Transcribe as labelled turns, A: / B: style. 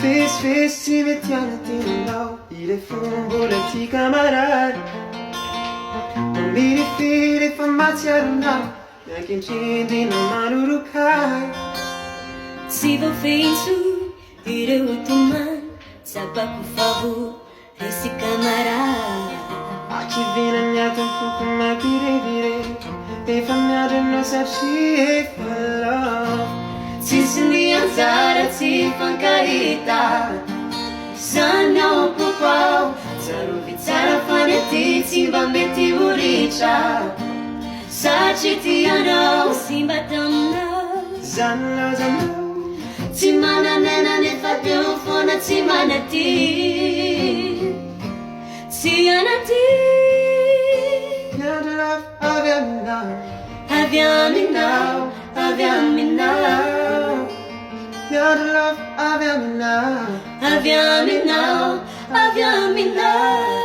A: Fes tu me tiens à tes mains. Il est fou, volati camarade. Miri fili fa maciarna. Yakin chindi na manurukai.
B: Se vou feito, irei tomar. Sapa por favor, esse camarada.
A: Aqui vina minha tempo come vire. E famiglia non saci fallo.
B: Si senti alzare, si fa carita. Sanno un po' qua. Zaro vizzara faneti, si bambetti uricia. Saci ti hanno, si battono.
A: Zanno.
B: Timana nena ne fatto fona timana ti. Sianati.
A: Your love, aviami now.
B: Aviami now, aviami now.
A: Your love, aviami now.
B: Aviami now, aviami now.